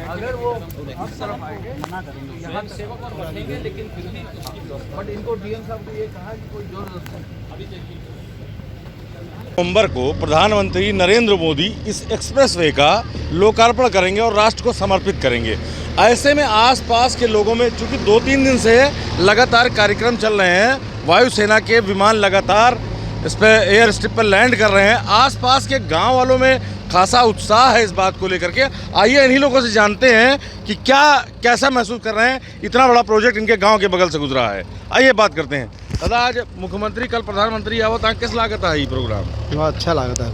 अगर वो इस तरफ आएंगे मना करेंगे, यहाँ सेवक और बैठेंगे, लेकिन फिर भी बट इनको डीएम साहब को ये कहा कि कोई जोर नवंबर को प्रधानमंत्री नरेंद्र मोदी इस एक्सप्रेसवे का लोकार्पण करेंगे और राष्ट्र को समर्पित करेंगे। ऐसे में आसपास के लोगों में, चूंकि 2-3 दिन से लगातार कार्यक्रम चल रहे हैं, वायुसेना के विमान लगातार इस पर एयर स्ट्रिप पर लैंड कर रहे हैं, आसपास के गांव वालों में खासा उत्साह है इस बात को लेकर के। आइए इन्हीं लोगों से जानते हैं कि कैसा महसूस कर रहे हैं, इतना बड़ा प्रोजेक्ट इनके गांव के बगल से गुजरा है। आइए बात करते हैं। दादा, आज मुख्यमंत्री कल प्रधानमंत्री आवत किस लागत है ये प्रोग्राम? अच्छा लागता है,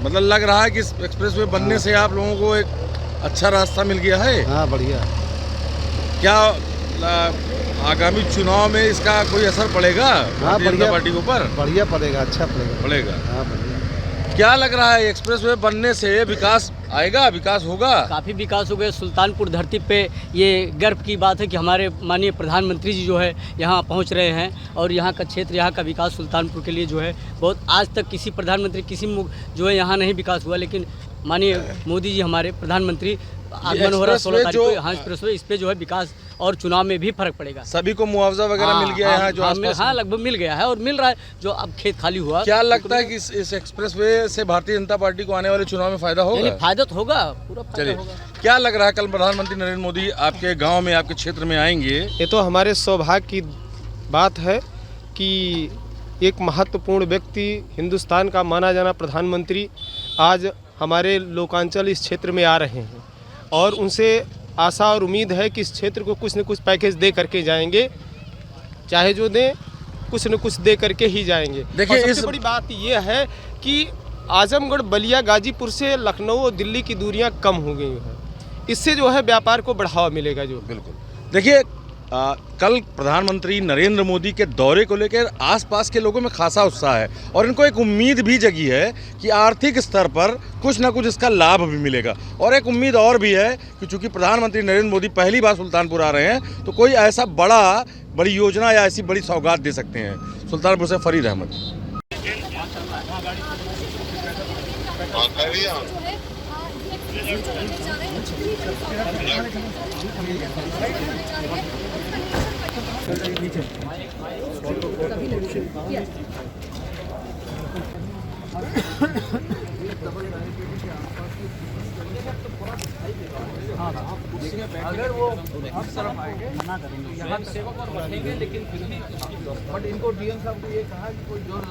मतलब लग रहा है कि एक्सप्रेसवे बनने से आप लोगों को एक अच्छा रास्ता मिल गया है। हाँ, बढ़िया। क्या आगामी चुनाव में इसका कोई असर पड़ेगा भारतीय जनता पार्टी के ऊपर? बढ़िया पड़ेगा, अच्छा पड़ेगा। हाँ, बढ़िया। क्या लग रहा है एक्सप्रेसवे बनने से विकास आएगा, विकास होगा? काफ़ी विकास हो गया। सुल्तानपुर धरती पे ये गर्व की बात है कि हमारे माननीय प्रधानमंत्री जी जो है यहाँ पहुँच रहे हैं और यहाँ का क्षेत्र, यहाँ का विकास सुल्तानपुर के लिए जो है बहुत, आज तक किसी प्रधानमंत्री जो है यहाँ नहीं विकास हुआ, लेकिन माननीय मोदी जी हमारे प्रधानमंत्री आगमन हो रहा है 16 तारीख को। हाँ, एक्सप्रेसवे इस पे जो है विकास और चुनाव में भी फर्क पड़ेगा। सभी को मुआवजा वगैरह मिल गया है यहाँ जो आसपास? हाँ, लगभग मिल गया है और मिल रहा है। जो अब खेत खाली हुआ, क्या लगता है कि इस एक्सप्रेसवे से भारतीय जनता पार्टी को आने वाले चुनाव में फायदा होगा? फायदा तो होगा, पूरा फायदा होगा। क्या लग रहा है कल प्रधानमंत्री नरेंद्र मोदी आपके गाँव में, आपके क्षेत्र में आएंगे? ये तो हमारे सौभाग्य की बात है कि एक महत्वपूर्ण व्यक्ति, हिंदुस्तान का माना जाना प्रधानमंत्री आज हमारे लोकांचल इस क्षेत्र में आ रहे हैं और उनसे आशा और उम्मीद है कि इस क्षेत्र को कुछ न कुछ पैकेज दे करके जाएंगे, चाहे जो दें कुछ न कुछ दे करके ही जाएंगे। देखिए, सबसे बड़ी बात यह है कि आजमगढ़, बलिया, गाजीपुर से लखनऊ और दिल्ली की दूरियां कम हो गई हैं। इससे जो है व्यापार को बढ़ावा मिलेगा। जो बिल्कुल, देखिए कल प्रधानमंत्री नरेंद्र मोदी के दौरे को लेकर आसपास के लोगों में खासा उत्साह है और इनको एक उम्मीद भी जगी है कि आर्थिक स्तर पर कुछ ना कुछ इसका लाभ भी मिलेगा। और एक उम्मीद और भी है कि चूंकि प्रधानमंत्री नरेंद्र मोदी पहली बार सुल्तानपुर आ रहे हैं तो कोई ऐसा बड़ी योजना या ऐसी बड़ी सौगात दे सकते हैं। सुल्तानपुर से फरीद अहमद। अगर वो इस तरफ आएंगे मना करेंगे, यहाँ सेवक और बैठेंगे, लेकिन फिर भी बट इनको डीएम साहब को ये कहा कि कोई जोर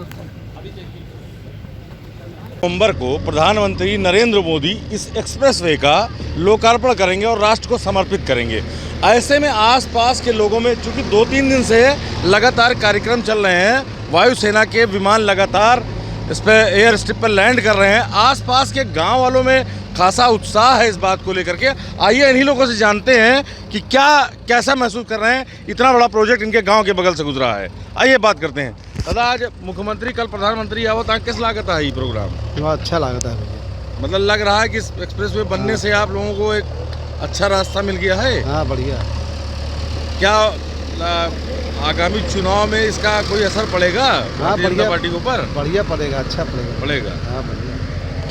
नवंबर को प्रधानमंत्री नरेंद्र मोदी इस एक्सप्रेसवे का लोकार्पण करेंगे और राष्ट्र को समर्पित करेंगे। ऐसे में आसपास के लोगों में, चूंकि 2-3 दिन से लगातार कार्यक्रम चल रहे हैं, वायुसेना के विमान लगातार इस पर एयर स्ट्रिप पर लैंड कर रहे हैं, आसपास के गांव वालों में खासा उत्साह है इस बात को लेकर के। आइए इन्हीं लोगों से जानते हैं कि कैसा महसूस कर रहे हैं, इतना बड़ा प्रोजेक्ट इनके गांव के बगल से गुजरा है। आइए बात करते हैं। दादा, आज मुख्यमंत्री कल प्रधानमंत्री आवत किस लागत है ये प्रोग्राम? अच्छा लागता है। मतलब लग रहा है कि एक्सप्रेसवे बनने से आप लोगों को एक अच्छा रास्ता मिल गया है। हाँ, बढ़िया। क्या आगामी चुनाव में इसका कोई असर पड़ेगा भारतीय जनता पार्टी के ऊपर? बढ़िया पड़ेगा, अच्छा पड़ेगा। हाँ, बढ़िया।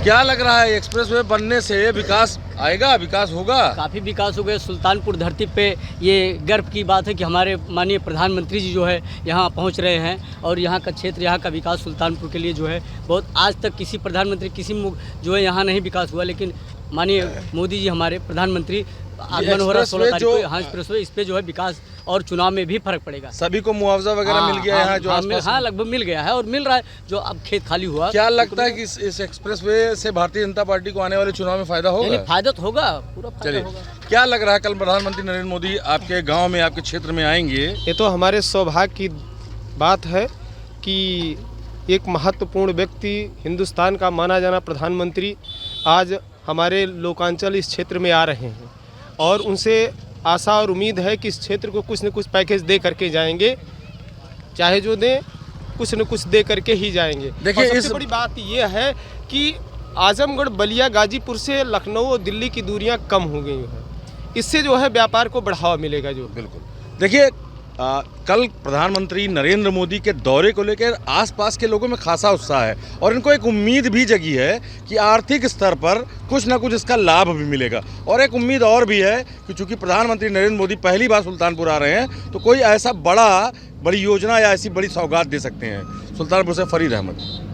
क्या लग रहा है एक्सप्रेसवे बनने से विकास आएगा, विकास होगा? काफ़ी विकास हो गया। सुल्तानपुर धरती पे ये गर्व की बात है कि हमारे माननीय प्रधानमंत्री जी जो है यहाँ पहुँच रहे हैं और यहाँ का क्षेत्र, यहाँ का विकास सुल्तानपुर के लिए जो है बहुत, आज तक किसी प्रधानमंत्री जो है यहाँ नहीं विकास हुआ, लेकिन माननीय मोदी जी हमारे प्रधानमंत्री आगमन हो रहा है 16 तारीख को। हाँ, एक्सप्रेसवे इस पे जो है विकास और चुनाव में भी फर्क पड़ेगा। सभी को मुआवजा वगैरह मिल गया है यहाँ जो आसपास? हाँ, लगभग मिल गया है और मिल रहा है। जो अब खेत खाली हुआ, क्या लगता है कि इस एक्सप्रेसवे से भारतीय जनता पार्टी को आने वाले चुनाव में फायदा होगा? फायदा तो होगा, पूरा फायदा होगा। क्या लग रहा है कल प्रधानमंत्री नरेंद्र मोदी आपके गाँव में, आपके क्षेत्र में आएंगे? ये तो हमारे सौभाग्य की बात है कि एक महत्वपूर्ण व्यक्ति, हिंदुस्तान का माना जाना प्रधानमंत्री आज हमारे लोकांचल इस क्षेत्र में आ रहे हैं और उनसे आशा और उम्मीद है कि इस क्षेत्र को कुछ न कुछ पैकेज दे करके जाएंगे, चाहे जो दें कुछ न कुछ दे करके ही जाएंगे। देखिए, और सबसे इस बड़ी बात यह है कि आजमगढ़, बलिया, गाजीपुर से लखनऊ और दिल्ली की दूरियां कम हो गई हैं। इससे जो है व्यापार को बढ़ावा मिलेगा। जो बिल्कुल देखिए, कल प्रधानमंत्री नरेंद्र मोदी के दौरे को लेकर आसपास के लोगों में खासा उत्साह है और इनको एक उम्मीद भी जगी है कि आर्थिक स्तर पर कुछ ना कुछ इसका लाभ भी मिलेगा। और एक उम्मीद और भी है कि चूंकि प्रधानमंत्री नरेंद्र मोदी पहली बार सुल्तानपुर आ रहे हैं तो कोई ऐसा बड़ी योजना या ऐसी बड़ी सौगात दे सकते हैं। सुल्तानपुर से फरीद अहमद।